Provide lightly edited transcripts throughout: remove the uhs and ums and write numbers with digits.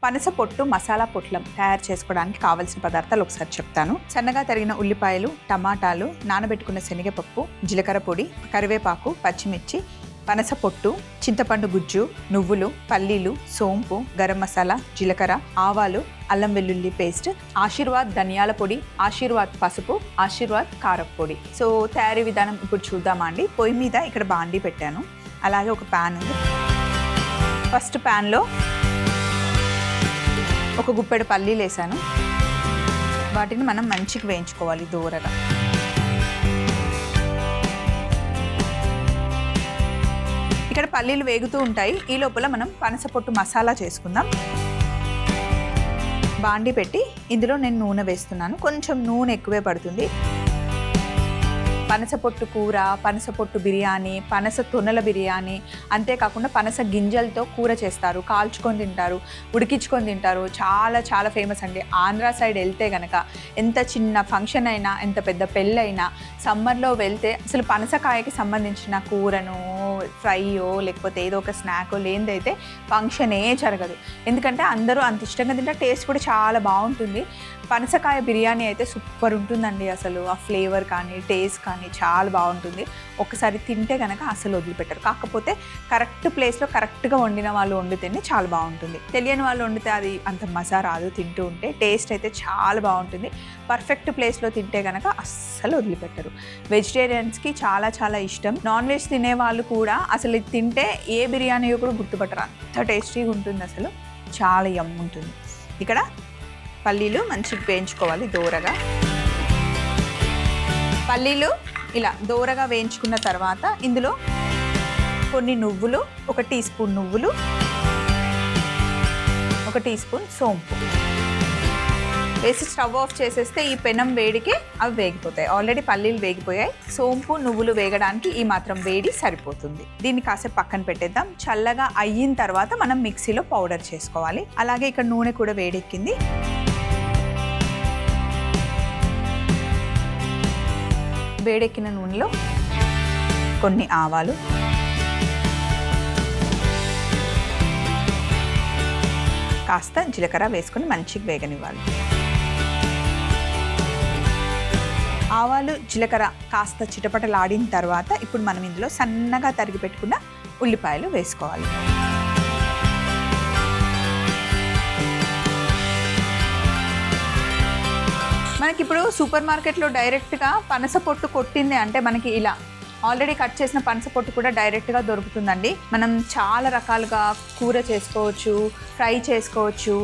పనస పొట్టు మసాలా పొట్లం తయారు చేసుకోవడానికి కావాల్సిన పదార్థాలు ఒకసారి చెప్తాను. సన్నగా తరిగిన ఉల్లిపాయలు, టమాటాలు, నానబెట్టుకున్న శనగపప్పు, జీలకర్ర పొడి, కరివేపాకు, పచ్చిమిర్చి, పనస పొట్టు, చింతపండు గుజ్జు, నువ్వులు, పల్లీలు, సోంపు, గరం మసాలా, జీలకర్ర, ఆవాలు, అల్లం వెల్లుల్లి పేస్ట్, ఆశీర్వాద్ ధనియాల పొడి, ఆశీర్వాద్ పసుపు, ఆశీర్వాద్ కారం పొడి. సో తయారీ విధానం ఇప్పుడు చూద్దామా అండి. పొయ్యి మీద ఇక్కడ బాండీ పెట్టాను. అలాగే ఒక ప్యాన్ ఉంది. ఫస్ట్ ప్యాన్లో ఒక గుప్పెడు పల్లీలు వేసాను. వాటిని మనం మంచిగా వేయించుకోవాలి దూరగా. ఇక్కడ పల్లీలు వేగుతూ ఉంటాయి. ఈ లోపల మనం పనస పొట్టు మసాలా చేసుకుందాం. బాండి పెట్టి ఇందులో నేను నూనె వేస్తున్నాను. కొంచెం నూనె ఎక్కువే పడుతుంది. పనస పొట్టు కూర, పనస పొట్టు బిర్యానీ, పనస తొనల బిర్యానీ, అంతేకాకుండా పనస గింజలతో కూర చేస్తారు, కాల్చుకొని తింటారు, ఉడికించుకొని తింటారు. చాలా చాలా ఫేమస్ అండి. ఆంధ్ర సైడ్ వెళ్తే కనుక ఎంత చిన్న ఫంక్షన్ అయినా, ఎంత పెద్ద పెళ్ళైనా సమ్మర్లో వెళ్తే అసలు పనసకాయకి సంబంధించిన కూరను, ఫ్రైయో లేకపోతే ఏదో ఒక స్నాకో లేనిదైతే ఫంక్షనే జరగదు. ఎందుకంటే అందరూ అంత ఇష్టంగా తింటారు. టేస్ట్ కూడా చాలా బాగుంటుంది. పనసకాయ బిర్యానీ అయితే సూపర్ ఉంటుందండి. అసలు ఆ ఫ్లేవర్ కానీ టేస్ట్ కానీ చాలా బాగుంటుంది. ఒకసారి తింటే కనుక అసలు వదిలిపెట్టరు. కాకపోతే కరెక్ట్ ప్లేస్లో కరెక్ట్గా వండిన వాళ్ళు వండితేనే చాలా బాగుంటుంది. తెలియని వాళ్ళు వండితే అది అంత మజా రాదు. తింటూ ఉంటే టేస్ట్ అయితే చాలా బాగుంటుంది. పర్ఫెక్ట్ ప్లేస్లో తింటే కనుక అస్సలు వదిలిపెట్టరు. వెజిటేరియన్స్కి చాలా చాలా ఇష్టం. నాన్ వెజ్ తినే వాళ్ళు కూడా అసలు ఇది తింటే ఏ బిర్యానీయో కూడా గుర్తుపట్టరు. అంత టేస్టీగా ఉంటుంది. అసలు చాలా యమ్ ఉంటుంది. ఇక్కడ పల్లీలు మంచిగా వేయించుకోవాలి దోరగా. పల్లీలు ఇలా దోరగా వేయించుకున్న తర్వాత ఇందులో కొన్ని నువ్వులు, 1 టీ స్పూన్ నువ్వులు, 1 టీ స్పూన్ సోంపు వేసి స్టవ్ ఆఫ్ చేసేస్తే ఈ పెనం వేడికి అవి వేగిపోతాయి. ఆల్రెడీ పల్లీలు వేగిపోయాయి. సోంపు, నువ్వులు వేగడానికి ఈ మాత్రం వేడి సరిపోతుంది. దీన్ని కాసేపు పక్కన పెట్టేద్దాం. చల్లగా అయిన తర్వాత మనం మిక్సీలో పౌడర్ చేసుకోవాలి. అలాగే ఇక్కడ నూనె కూడా వేడెక్కింది. వేడెక్కిన నూనెలో కొన్ని ఆవాలు, కాస్త జీలకర్ర వేసుకొని మంచిగా వేగనివ్వాలి. ఆవాలు, జీలకర్ర కాస్త చిటపటలాడిన తర్వాత ఇప్పుడు మనం ఇందులో సన్నగా తరిగి పెట్టుకున్న ఉల్లిపాయలు వేసుకోవాలి. మనకి ఇప్పుడు సూపర్ మార్కెట్లో డైరెక్ట్గా పనస పొట్టు కొట్టింది అంటే మనకి ఇలా ఆల్రెడీ కట్ చేసిన పనస పొట్టు కూడా డైరెక్ట్గా దొరుకుతుందండి. మనం చాలా రకాలుగా కూర చేసుకోవచ్చు, ఫ్రై చేసుకోవచ్చు,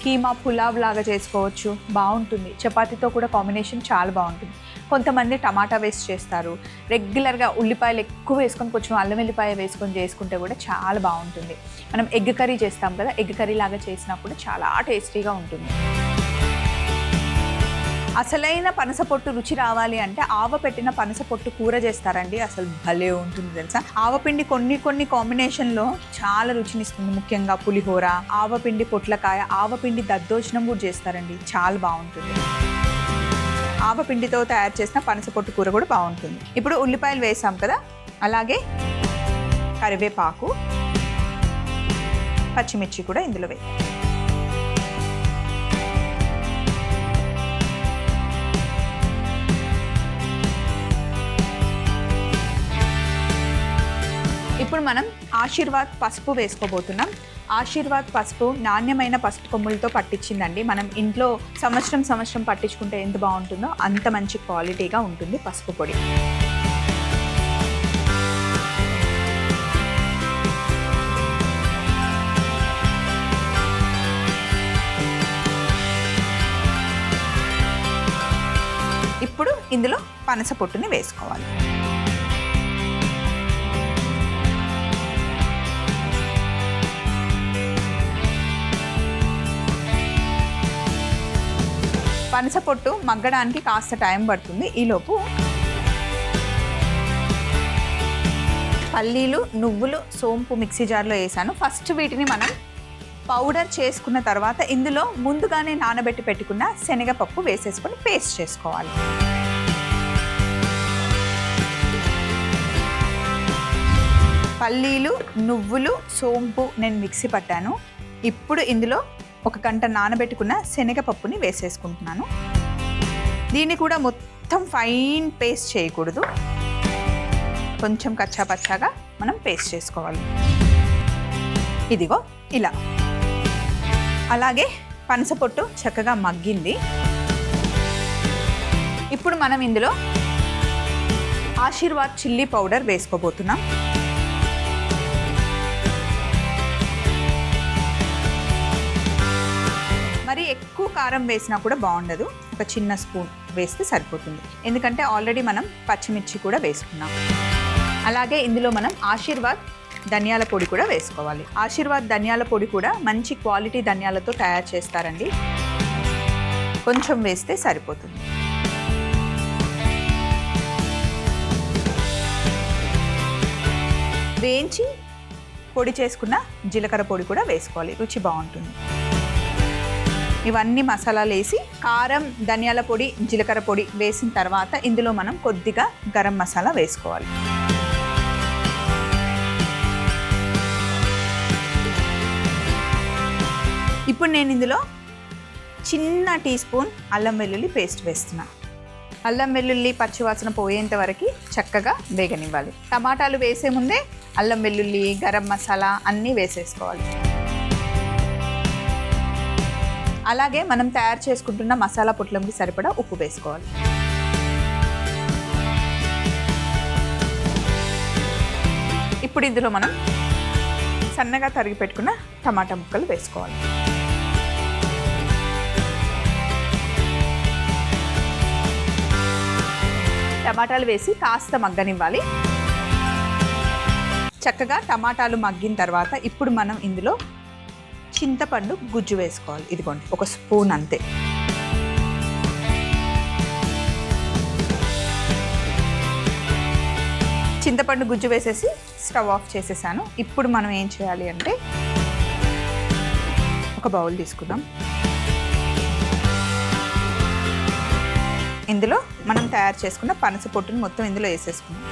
కీమా పులావ్ లాగా చేసుకోవచ్చు. బాగుంటుంది. చపాతీతో కూడా కాంబినేషన్ చాలా బాగుంటుంది. కొంతమంది టమాటా వేసి చేస్తారు. రెగ్యులర్గా ఉల్లిపాయలు ఎక్కువ వేసుకొని కొంచెం అల్లం వెల్లిపాయ వేసుకొని చేసుకుంటే కూడా చాలా బాగుంటుంది. మనం ఎగ్ కర్రీ చేస్తాం కదా, ఎగ్ కర్రీ లాగా చేసినా కూడా చాలా టేస్టీగా ఉంటుంది. అసలైన పనస పొట్టు రుచి రావాలి అంటే ఆవ పెట్టిన పనస పొట్టు కూర చేస్తారండి. అసలు భలే ఉంటుంది తెలుసా. ఆవపిండి కొన్ని కాంబినేషన్లో చాలా రుచినిస్తుంది. ముఖ్యంగా పులిహోర, ఆవపిండి పొట్లకాయ, ఆవపిండి దద్దోజనం కూడా చేస్తారండి. చాలా బాగుంటుంది. ఆవపిండితో తయారు చేసిన పనస పొట్టు కూర కూడా బాగుంటుంది. ఇప్పుడు ఉల్లిపాయలు వేసాం కదా, అలాగే కరివేపాకు, పచ్చిమిర్చి కూడా ఇందులో వేయాలి. ఇప్పుడు మనం ఆశీర్వాద్ పసుపు వేసుకోబోతున్నాం. ఆశీర్వాద్ పసుపు నాణ్యమైన పసుపు కొమ్ములతో పట్టించిందండి. మనం ఇంట్లో సంవత్సరం పట్టించుకుంటే ఎంత బాగుంటుందో అంత మంచి క్వాలిటీగా ఉంటుంది పసుపు పొడి. ఇప్పుడు ఇందులో పనస పొట్టుని వేసుకోవాలి. పనస పొట్టు మగ్గడానికి కాస్త టైం పడుతుంది. ఈలోపు పల్లీలు, నువ్వులు, సోంపు మిక్సీ జార్లో వేసాను. ఫస్ట్ వీటిని మనం పౌడర్ చేసుకున్న తర్వాత ఇందులో ముందుగానే నానబెట్టి పెట్టుకున్న శనగపప్పు వేసేసుకొని పేస్ట్ చేసుకోవాలి. పల్లీలు, నువ్వులు, సోంపు నేను మిక్సీ పట్టాను. ఇప్పుడు ఇందులో 1 గంట నానబెట్టుకున్న శనగపప్పుని వేసేసుకుంటున్నాను. దీన్ని కూడా మొత్తం ఫైన్ పేస్ట్ చేయకూడదు, కొంచెం కచ్చా పచ్చాగా మనం పేస్ట్ చేసుకోవాలి. ఇదిగో ఇలా. అలాగే పనసపొట్టు చక్కగా మగ్గింది. ఇప్పుడు మనం ఇందులో ఆశీర్వాద్ చిల్లీ పౌడర్ వేసుకోబోతున్నాం. మరి ఎక్కువ కారం వేసినా కూడా బాగుండదు, ఒక చిన్న స్పూన్ వేస్తే సరిపోతుంది. ఎందుకంటే ఆల్రెడీ మనం పచ్చిమిర్చి కూడా వేసుకున్నాం. అలాగే ఇందులో మనం ఆశీర్వాద్ ధనియాల పొడి కూడా వేసుకోవాలి. ఆశీర్వాద్ ధనియాల పొడి కూడా మంచి క్వాలిటీ ధనియాలతో తయారు చేస్తారండి. కొంచెం వేస్తే సరిపోతుంది. వేయించి పొడి చేసుకున్న జీలకర్ర పొడి కూడా వేసుకోవాలి, రుచి బాగుంటుంది. ఇవన్నీ మసాలాలు వేసి కారం, ధనియాల పొడి, జీలకర్ర పొడి వేసిన తర్వాత ఇందులో మనం కొద్దిగా గరం మసాలా వేసుకోవాలి. ఇప్పుడు నేను ఇందులో చిన్న టీ స్పూన్ అల్లం వెల్లుల్లి పేస్ట్ వేస్తున్నా. అల్లం వెల్లుల్లి పచ్చివాసన పోయేంత వరకు చక్కగా వేగనివ్వాలి. టమాటాలు వేసే ముందే అల్లం వెల్లుల్లి, గరం మసాలా అన్నీ వేసేసుకోవాలి. అలాగే మనం తయారు చేసుకుంటున్న మసాలా పొట్లంకి సరిపడా ఉప్పు వేసుకోవాలి. ఇప్పుడు ఇందులో మనం సన్నగా తరిగి పెట్టుకున్న టమాటా ముక్కలు వేసుకోవాలి. టమాటాలు వేసి కాస్త మగ్గనివ్వాలి. చక్కగా టమాటాలు మగ్గిన తర్వాత ఇప్పుడు మనం ఇందులో చింతపండు గుజ్జు వేసుకోవాలి. ఇదిగోండి, 1 స్పూన్ అంతే. చింతపండు గుజ్జు వేసేసి స్టవ్ ఆఫ్ చేసేసాను. ఇప్పుడు మనం ఏం చేయాలి అంటే ఒక బౌల్ తీసుకుందాం. ఇందులో మనం తయారు చేసుకున్న పనస పొట్టుని మొత్తం ఇందులో వేసేసుకుందాం.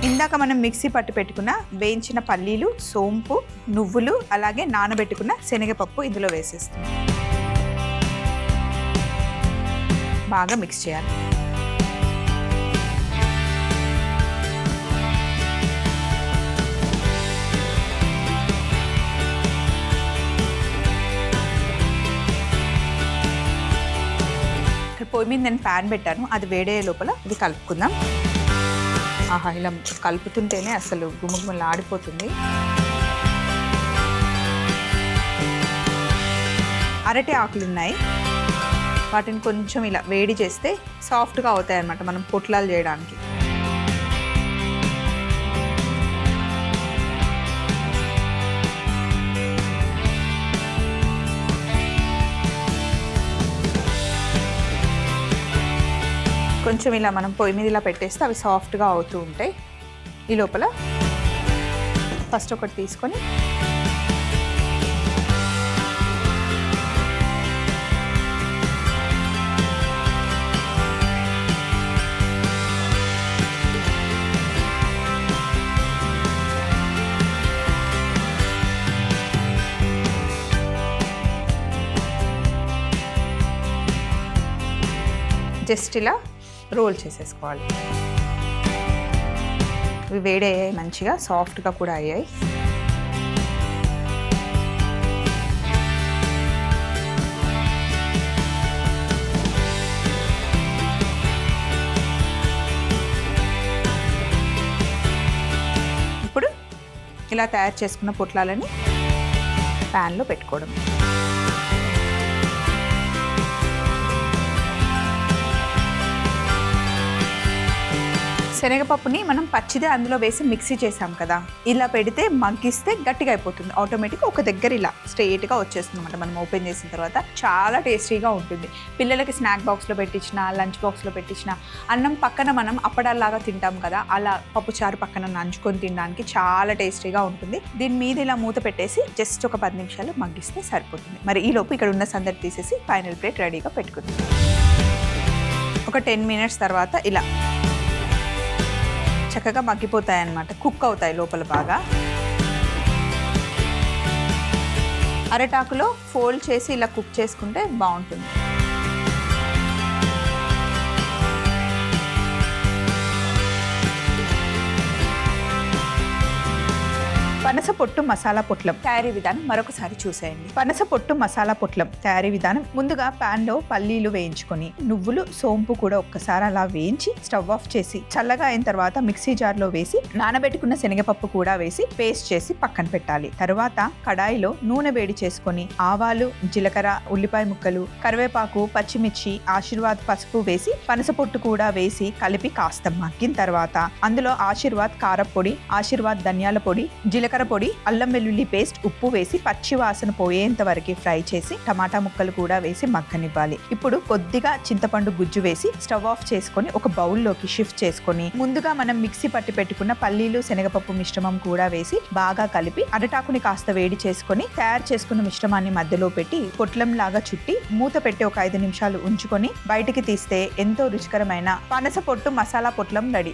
ఇందాక మనం మిక్సీ పట్టు పెట్టుకున్న వేయించిన పల్లీలు, సోంపు, నువ్వులు, అలాగే నానబెట్టుకున్న శనగపప్పు ఇందులో వేసేస్తాం. బాగా మిక్స్ చేయాలి. ఇక్కడ పొయ్యి మీద నేను ప్యాన్ పెట్టాను, అది వేడయ్యే లోపల ఇది కలుపుకుందాం. ఆహా, ఇలా కలుపుతుంటేనే అసలు గుమగుమలు ఆడిపోతుంది. అరటి ఆకులు ఉన్నాయి, వాటిని కొంచెం ఇలా వేడి చేస్తే సాఫ్ట్గా అవుతాయి అన్నమాట మనం పొట్లాలు చేయడానికి. కొంచెం ఇలా మనం పొయ్యి మీద ఇలా పెట్టేస్తే అవి సాఫ్ట్గా అవుతూ ఉంటాయి. ఈ లోపల ఫస్ట్ ఒకటి తీసుకొని జస్ట్ ఇలా రోల్ చేసేసుకోవాలి. ఇవి వేడయ్యాయి, మంచిగా సాఫ్ట్గా కూడా అయ్యాయి. ఇప్పుడు ఇలా తయారు చేసుకున్న పొట్లాలని ప్యాన్లో పెట్టుకోవడం. శనగపప్పుని మనం పచ్చిదే అందులో వేసి మిక్సీ చేసాం కదా, ఇలా పెడితే మగ్గిస్తే గట్టిగా అయిపోతుంది. ఆటోమేటిక్గా ఒక దగ్గర ఇలా స్ట్రెయిట్గా వచ్చేస్తుంది అన్నమాట. మనం ఓపెన్ చేసిన తర్వాత చాలా టేస్టీగా ఉంటుంది. పిల్లలకి స్నాక్ బాక్స్లో పెట్టించిన, లంచ్ బాక్స్లో పెట్టించిన, అన్నం పక్కన మనం అప్పడాల్లాగా తింటాం కదా, అలా పప్పుచారు పక్కన నంచుకొని తినడానికి చాలా టేస్టీగా ఉంటుంది. దీని మీద ఇలా మూత పెట్టేసి జస్ట్ ఒక 10 నిమిషాలు మగ్గిస్తే సరిపోతుంది. మరి ఈలోపు ఇక్కడ ఉన్న సందడి తీసేసి ఫైనల్ ప్లేట్ రెడీగా పెట్టుకుందాం. ఒక 10 మినిట్స్ తర్వాత ఇలా చక్కగా మగ్గిపోతాయి అన్నమాట, కుక్ అవుతాయి లోపల బాగా. అరటాకులో ఫోల్డ్ చేసి ఇలా కుక్ చేసుకుంటే బాగుంటుంది. పనస పొట్టు మసాలా పొట్లం తయారీ విధానం మరొకసారి చూసేయండి. పనస పొట్టు మసాలా పొట్లం తయారీ విధానం: ముందుగా పాన్ లో పల్లీలు వేయించుకొని, నువ్వులు, సోంపు కూడా ఒక్కసారి అలా వేయించి స్టవ్ ఆఫ్ చేసి చల్లగా అయిన తర్వాత మిక్సీ జార్ లో వేసి నానబెట్టుకున్న శనగపప్పు కూడా వేసి పేస్ట్ చేసి పక్కన పెట్టాలి. తర్వాత కడాయిలో నూనె వేడి చేసుకొని ఆవాలు, జీలకర్ర, ఉల్లిపాయ ముక్కలు, కరివేపాకు, పచ్చిమిర్చి, ఆశీర్వాద్ పసుపు వేసి పనస పొట్టు కూడా వేసి కలిపి కాస్త మగ్గిన తర్వాత అందులో ఆశీర్వాద్ కారపొడి, ఆశీర్వాద్ ధనియాల పొడి, జీలకర్ర పొడి, అల్లం వెల్లుల్లి పేస్ట్, ఉప్పు వేసి పచ్చి వాసన పోయేంత వరకు ఫ్రై చేసి టమాటా ముక్కలు కూడా వేసి మగ్గనివ్వాలి. ఇప్పుడు కొద్దిగా చింతపండు గుజ్జు వేసి స్టవ్ ఆఫ్ చేసుకొని ఒక బౌల్లోకి షిఫ్ట్ చేసుకొని ముందుగా మనం మిక్సీ పట్టి పెట్టుకున్న పల్లీలు, శనగపప్పు మిశ్రమం కూడా వేసి బాగా కలిపి అరటాకుని కాస్త వేడి చేసుకొని తయారు చేసుకున్న మిశ్రమాన్ని మధ్యలో పెట్టి పొట్లం లాగా చుట్టి మూత పెట్టి ఒక 5 నిమిషాలు ఉంచుకొని బయటికి తీస్తే ఎంతో రుచికరమైన పనస పొట్టు మసాలా పొట్లం రెడీ.